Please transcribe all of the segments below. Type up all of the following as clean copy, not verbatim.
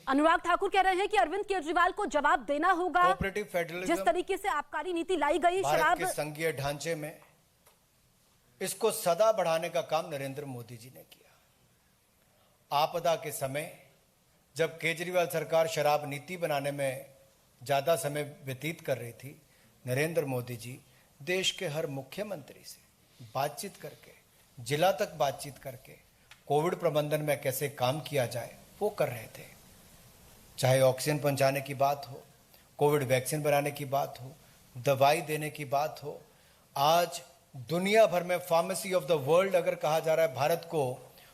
अनुराग ठाकुर कह रहे हैं कि अरविंद केजरीवाल को जवाब देना होगा। कोऑपरेटिव फेडरलिज्म जिस तरीके से आबकारी नीति लाई गई भारत के संघीय ढांचे में, इसको सदा बढ़ाने का काम नरेंद्र मोदी जी ने किया। आपदा के समय जब केजरीवाल सरकार शराब नीति बनाने में ज्यादा समय व्यतीत कर रही थी, नरेंद्र मोदी जी देश के हर मुख्यमंत्री से बातचीत करके, जिला तक बातचीत करके कोविड प्रबंधन में कैसे काम किया जाए वो कर रहे थे। चाहे ऑक्सीजन पहुंचाने की बात हो, कोविड वैक्सीन बनाने की बात हो, दवाई देने की बात हो। आज दुनिया भर में फार्मेसी ऑफ द वर्ल्ड अगर कहा जा रहा है भारत को,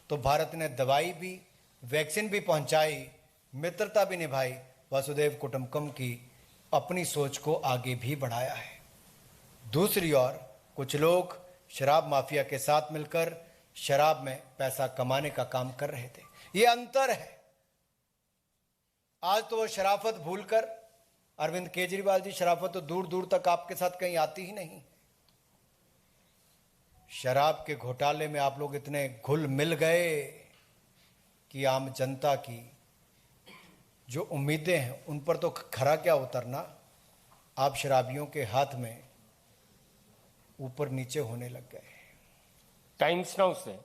तो भारत ने दवाई भी, वैक्सीन भी पहुंचाई, मित्रता भी निभाई, वसुधैव कुटुंबकम की अपनी सोच को आगे भी बढ़ाया है। दूसरी ओर कुछ लोग शराब माफिया के साथ मिलकर शराब में पैसा कमाने का काम कर रहे थे। ये अंतर है। आज तो वो शराफत भूलकर, अरविंद केजरीवाल जी शराफत तो दूर दूर तक आपके साथ कहीं आती ही नहीं। शराब के घोटाले में आप लोग इतने घुल मिल गए कि आम जनता की जो उम्मीदें हैं उन पर तो खरा क्या उतरना, आप शराबियों के हाथ में ऊपर नीचे होने लग गए। टाइम्स नाउ से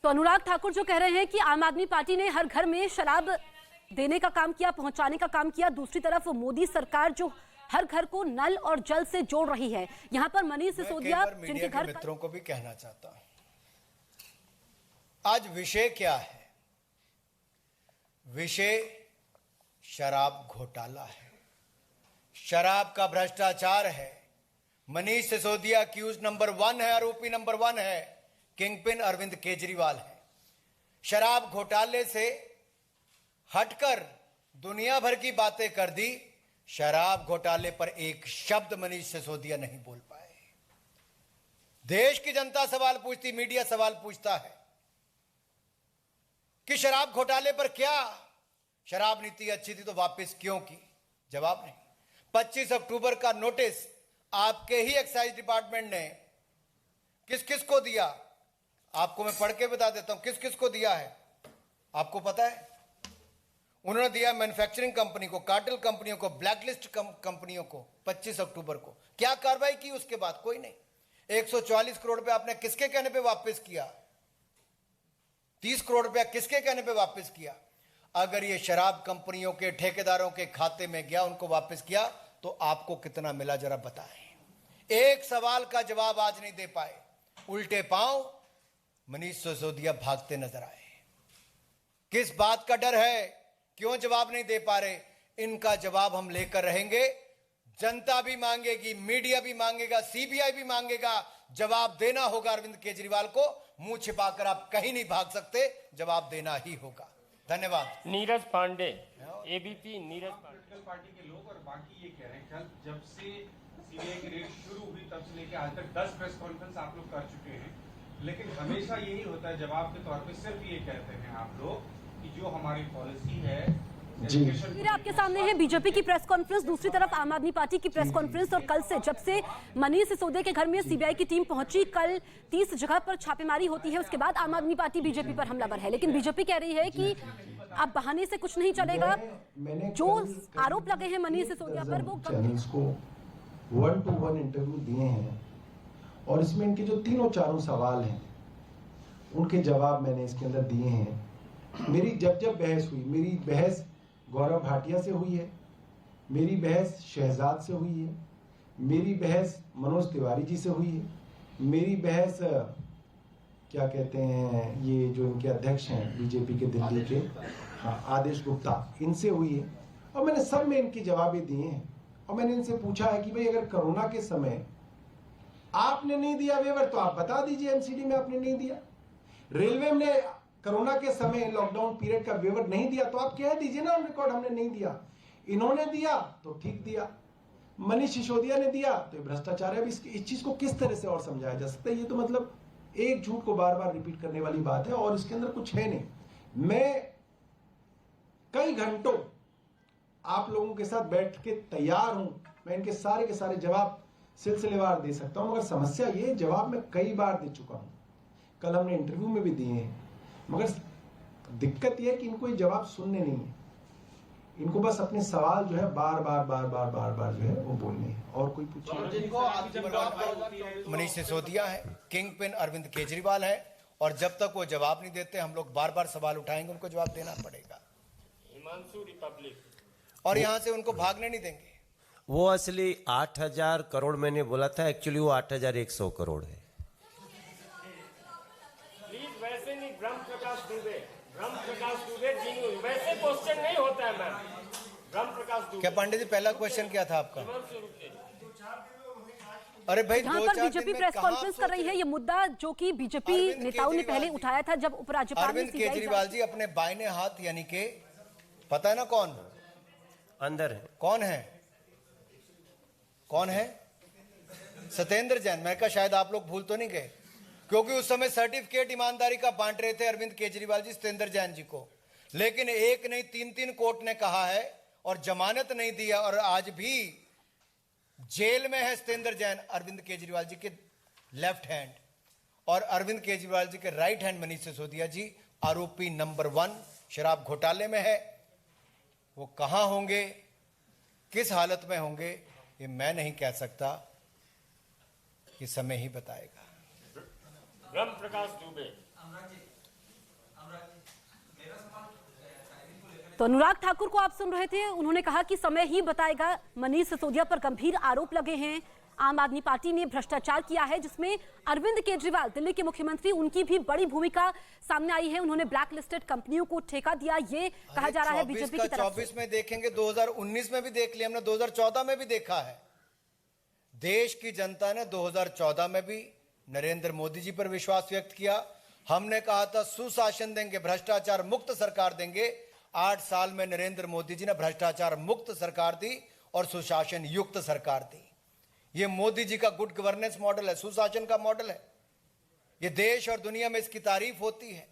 तो अनुराग ठाकुर जो कह रहे हैं कि आम आदमी पार्टी ने हर घर में शराब देने का काम किया, पहुंचाने का काम किया। दूसरी तरफ मोदी सरकार जो हर घर को नल और जल से जोड़ रही है। यहां पर मनीष सिसोदिया जिनके घर मित्रों को भी कहना चाहता हूं, आज विषय क्या है? विषय शराब घोटाला है, शराब का भ्रष्टाचार है। मनीष सिसोदिया अक्यूज नंबर 1 है, आरोपी नंबर 1 है। किंगपिन अरविंद केजरीवाल है। शराब घोटाले से हटकर दुनिया भर की बातें कर दी, शराब घोटाले पर एक शब्द मनीष सिसोदिया नहीं बोल पाए। देश की जनता सवाल पूछती, मीडिया सवाल पूछता है कि शराब घोटाले पर क्या, शराब नीति अच्छी थी तो वापस क्यों की? जवाब नहीं। 25 अक्टूबर का नोटिस आपके ही एक्साइज डिपार्टमेंट ने किस किस को दिया, आपको मैं पढ़ के बता देता हूं किस किस को दिया है। आपको पता है? उन्होंने दिया मैन्युफैक्चरिंग कंपनी को, कार्टेल कंपनियों को, ब्लैकलिस्ट कंपनियों को 25 अक्टूबर को। क्या कार्रवाई की उसके बाद? कोई नहीं। 144 करोड़ रुपए आपने किसके कहने पे वापस किया? 30 करोड़ रुपया किसके कहने पे वापस किया? अगर ये शराब कंपनियों के ठेकेदारों के खाते में गया, उनको वापस किया, तो आपको कितना मिला जरा बताएं। एक सवाल का जवाब आज नहीं दे पाए। उल्टे पांव मनीष सिसोदिया भागते नजर आए। किस बात का डर है? क्यों जवाब नहीं दे पा रहे? इनका जवाब हम लेकर रहेंगे। जनता भी मांगेगी, मीडिया भी मांगेगा, सीबीआई भी मांगेगा। जवाब देना होगा अरविंद केजरीवाल को। मुंह छिपाकर आप कहीं नहीं भाग सकते, जवाब देना ही होगा। धन्यवाद। Neeraj Pandey, ABP. Neeraj political party के लोग और बाकी ये कह रहे हैं, कल जब से सीबीआई की रेड शुरू हुई तब से लेकर आज तक 10 प्रेस कॉन्फ्रेंस आप लोग कर चुके हैं, लेकिन हमेशा यही होता है जवाब के तौर पे सिर्फ ये कहते हैं आप लोग कि जो हमारी पॉलिसी है। फिर आपके सामने है बीजेपी की प्रेस कॉन्फ्रेंस, दूसरी तरफ आम आदमी पार्टी की प्रेस कॉन्फ्रेंस। और कल से, जब से मनीष सिसोदिया के घर में सीबीआई की टीम पहुंची, कल 30 जगह पर छापेमारी होती है। उसके बाद आम आदमी पार्टी बीजेपी पर हमलावर है। लेकिन बीजेपी कह रही है कि अब बहाने से कुछ नहीं चलेगा। जो आरोप लगे हैं मनीष सिसोदिया पर, वो 1-to-1 इंटरव्यू दिए हैं और इसमें इनके जो तीनों चारों सवाल हैं उनके जवाब मैंने इसके अंदर दिए हैं। मेरी जब बहस हुई, मेरी बहस गौरव भाटिया से हुई है, मेरी बहस शहजाद से हुई है, मेरी बहस मनोज तिवारी जी से हुई है, मेरी बहस क्या कहते हैं ये जो इनके अध्यक्ष हैं बीजेपी के दिल्ली के, आदेश गुप्ता, इनसे हुई है। और मैंने सब में इनके जवाब दिए हैं। और मैंने इनसे पूछा है कि भाई अगर कोरोना के समय आपने नहीं दिया वेवर तो आप बता दीजिए, एमसीडी में आपने नहीं दिया। रेलवे ने कोरोना के समय लॉकडाउन पीरियड का वेवर नहीं दिया तो आप कह दीजिए ना ऑन रिकॉर्ड हमने नहीं दिया। इन्होंने दिया तो ठीक दिया, मनीष सिसोदिया ने दिया तो भ्रष्टाचार है। अब इस चीज को किस तरह से और समझाया जा सकता है? ये तो मतलब एक झूठ को बार बार रिपीट करने वाली बात है और इसके अंदर कुछ है नहीं। मैं कई घंटों आप लोगों के साथ बैठ के तैयार हूं, मैं इनके सारे जवाब सिलसिलेवार दे सकता हूं, मगर समस्या ये जवाब मैं कई बार दे चुका हूं, कल हमने इंटरव्यू में भी दिए हैं, मगर दिक्कत यह है कि इनको ये जवाब सुनने नहीं है, इनको बस अपने सवाल जो है बार बार जो है वो बोलने हैं। और कोई पूछे? मनीष सिसोदिया है, किंग पिन अरविंद केजरीवाल है, और जब तक वो जवाब नहीं देते हम लोग बार बार सवाल उठाएंगे, उनको जवाब देना पड़ेगा। हिमांशु रिपब्लिक, और यहाँ से उनको भागने नहीं देंगे। वो असली 8,000 करोड़ मैंने बोला था, एक्चुअली वो 8,100 करोड़ है। प्लीज वैसे नहीं, ब्रह्म प्रकाश दुबे जी, वैसे क्वेश्चन नहीं होता है मैम। ब्रह्म प्रकाश दुबे। क्या पांडे जी पहला क्वेश्चन क्या था आपका? अरे भाई यहाँ पर बीजेपी प्रेस कॉन्फ्रेंस कर रही है, ये मुद्दा जो कि बीजेपी नेताओं ने पहले उठाया था जब उपराज्यपाल अरविंद केजरीवाल जी अपने बाइने हाथ यानी के पता है ना कौन अंदर है, कौन है? सत्येंद्र जैन। मैं कहा शायद आप लोग भूल तो नहीं गए, क्योंकि उस समय सर्टिफिकेट ईमानदारी का बांट रहे थे अरविंद केजरीवाल जी सत्येंद्र जैन जी को, लेकिन एक नहीं 3 कोर्ट ने कहा है और जमानत नहीं दिया, और आज भी जेल में है सत्येंद्र जैन, अरविंद केजरीवाल जी के लेफ्ट हैंड, और अरविंद केजरीवाल जी के राइट हैंड मनीष सिसोदिया जी आरोपी नंबर 1 शराब घोटाले में है। वो कहां होंगे, किस हालत में होंगे, ये मैं नहीं कह सकता, ये समय ही बताएगा। ब्रह्म प्रकाश दुबे। तो अनुराग ठाकुर को आप सुन रहे थे, उन्होंने कहा कि समय ही बताएगा। मनीष सिसोदिया पर गंभीर आरोप लगे हैं। आम आदमी पार्टी ने भ्रष्टाचार किया है, जिसमें अरविंद केजरीवाल दिल्ली के मुख्यमंत्री, उनकी भी बड़ी भूमिका सामने आई है। उन्होंने ब्लैक लिस्टेड कंपनियों को ठेका दिया, ये कहा जा रहा है बीजेपी की तरफ से। 24 में देखेंगे, 2019 में भी देख लिया हमने, 2014 में भी देखा है। देश की जनता ने 2014 में भी नरेंद्र मोदी जी पर विश्वास व्यक्त किया। हमने कहा था सुशासन देंगे, भ्रष्टाचार मुक्त सरकार देंगे। 8 साल में नरेंद्र मोदी जी ने भ्रष्टाचार मुक्त सरकार दी और सुशासन युक्त सरकार दी। ये मोदी जी का गुड गवर्नेंस मॉडल है, सुशासन का मॉडल है। ये देश और दुनिया में इसकी तारीफ होती है।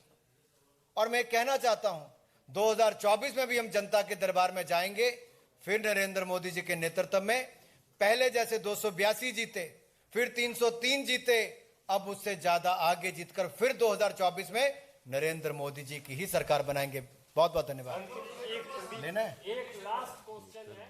और मैं कहना चाहता हूं 2024 में भी हम जनता के दरबार में जाएंगे, फिर नरेंद्र मोदी जी के नेतृत्व में। पहले जैसे 282 जीते, फिर 303 जीते, अब उससे ज्यादा आगे जीतकर फिर 2024 में नरेंद्र मोदी जी की ही सरकार बनाएंगे। बहुत बहुत धन्यवाद। लेना है एक लास्ट क्वेश्चन है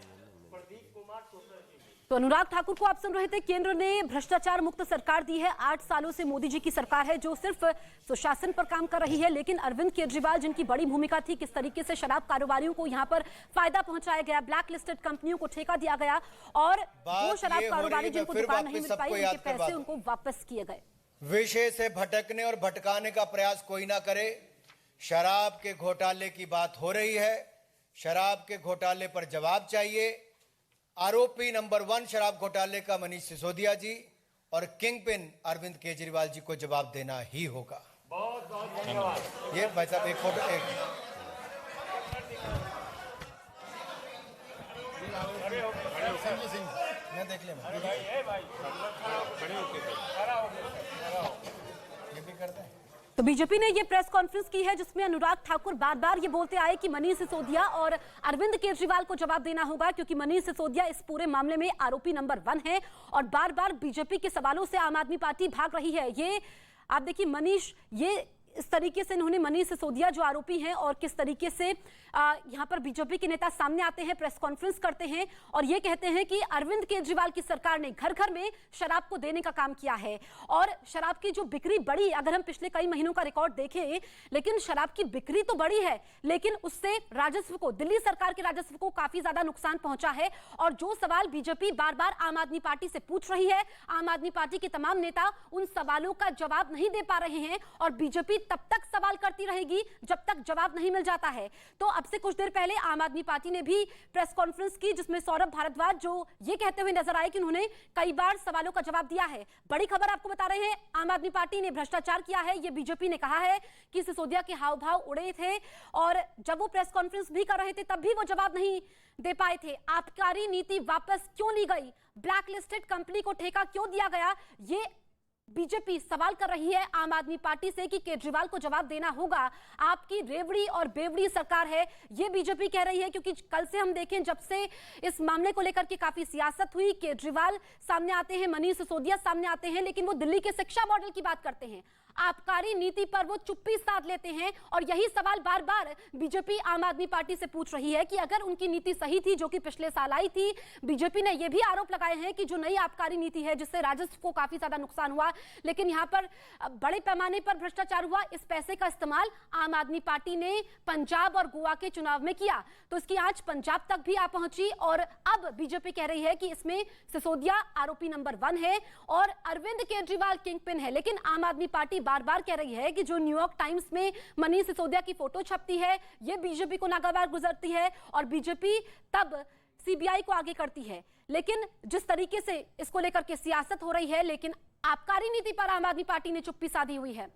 प्रदीप कुमार टोकर जी। तो अनुराग ठाकुर को आप सुन रहे थे। केंद्र ने भ्रष्टाचार मुक्त सरकार दी है। 8 सालों से मोदी जी की सरकार है जो सिर्फ सुशासन पर काम कर रही है, लेकिन अरविंद केजरीवाल जिनकी बड़ी भूमिका थी, किस तरीके से शराब कारोबारियों को यहाँ पर फायदा पहुंचाया गया, ब्लैक लिस्टेड कंपनियों को ठेका दिया गया, और वो शराब कारोबारी जिनको दुकान नहीं मिल पाई, उनके पैसे उनको वापस किए गए। विषय से भटकने और भटकाने का प्रयास कोई ना करे। शराब के घोटाले की बात हो रही है, शराब के घोटाले पर जवाब चाहिए। आरोपी नंबर 1 शराब घोटाले का मनीष सिसोदिया जी और किंग पिन अरविंद केजरीवाल जी को जवाब देना ही होगा। बहुत बहुत धन्यवाद। ये भाई साहब एक फोटो, एक मैं देख ले, ये भी करते हैं। तो बीजेपी ने ये प्रेस कॉन्फ्रेंस की है, जिसमें अनुराग ठाकुर बार बार ये बोलते आए कि मनीष सिसोदिया और अरविंद केजरीवाल को जवाब देना होगा, क्योंकि मनीष सिसोदिया इस पूरे मामले में आरोपी नंबर 1 है। और बार बार बीजेपी के सवालों से आम आदमी पार्टी भाग रही है। ये आप देखिए, मनीष, ये इस तरीके से इन्होंने मनीष सिसोदिया जो आरोपी हैं, और किस तरीके से यहाँ पर बीजेपी के नेता सामने आते हैं, प्रेस कॉन्फ्रेंस करते हैं और ये कहते हैं कि अरविंद केजरीवाल की सरकार ने घर घर में शराब को देने का काम किया है। और शराब की जो बिक्री बढ़ी, अगर हम पिछले कई महीनों का रिकॉर्ड देखें, लेकिन शराब की बिक्री तो बढ़ी है, लेकिन उससे राजस्व को, दिल्ली सरकार के राजस्व को काफी ज्यादा नुकसान पहुंचा है। और जो सवाल बीजेपी बार बार आम आदमी पार्टी से पूछ रही है, आम आदमी पार्टी के तमाम नेता उन सवालों का जवाब नहीं दे पा रहे हैं, और बीजेपी तब तक सवाल करती रहेगी जब तक जवाब नहीं मिल जाता है। तो अब से कुछ देर पहले आम आदमी पार्टी ने भी प्रेस कॉन्फ्रेंस की, जिसमें सौरभ भारद्वाज जो ये कहते हुए नजर आए कि उन्होंने कई बार सवालों का जवाब दिया है। बड़ी खबर आपको बता रहे हैं, आम आदमी पार्टी ने भ्रष्टाचार किया है, ये बीजेपी ने कहा है कि सिसोदिया के हाव भाव उड़े थे, और जब वो प्रेस कॉन्फ्रेंस भी कर रहे थे तब भी वो जवाब नहीं दे पाए थे। आबकारी नीति वापस क्यों ली गई, ब्लैक लिस्टेड कंपनी को ठेका क्यों दिया गया, ये बीजेपी सवाल कर रही है आम आदमी पार्टी से कि केजरीवाल को जवाब देना होगा, आपकी रेवड़ी और बेवड़ी सरकार है, ये बीजेपी कह रही है। क्योंकि कल से हम देखें, जब से इस मामले को लेकर के काफी सियासत हुई, केजरीवाल सामने आते हैं, मनीष सिसोदिया सामने आते हैं, लेकिन वो दिल्ली के शिक्षा मॉडल की बात करते हैं, आबकारी नीति पर वो चुप्पी साध लेते हैं। और यही सवाल बार बार बीजेपी आम आदमी पार्टी से पूछ रही है कि अगर उनकी नीति सही थी, जो कि पिछले साल आई थी, बीजेपी ने यह भी आरोप लगाए हैं कि जो नई आबकारी नीति है जिससे राजस्व को काफी ज्यादा नुकसान हुआ, लेकिन यहां पर बड़े पैमाने पर भ्रष्टाचार हुआ, इस पैसे का इस्तेमाल आम आदमी पार्टी ने पंजाब और गोवा के चुनाव में किया, तो इसकी आंच पंजाब तक भी आ पहुंची। और अब बीजेपी कह रही है कि इसमें सिसोदिया आरोपी नंबर 1 है और अरविंद केजरीवाल किंगपिन है। लेकिन आम आदमी पार्टी बार बार कह रही है कि जो न्यूयॉर्क टाइम्स में मनीष सिसोदिया की फोटो छपती है, यह बीजेपी को नागवार गुजरती है और बीजेपी तब सीबीआई को आगे करती है। लेकिन जिस तरीके से इसको लेकर के सियासत हो रही है, लेकिन आबकारी नीति पर आम आदमी पार्टी ने चुप्पी साधी हुई है।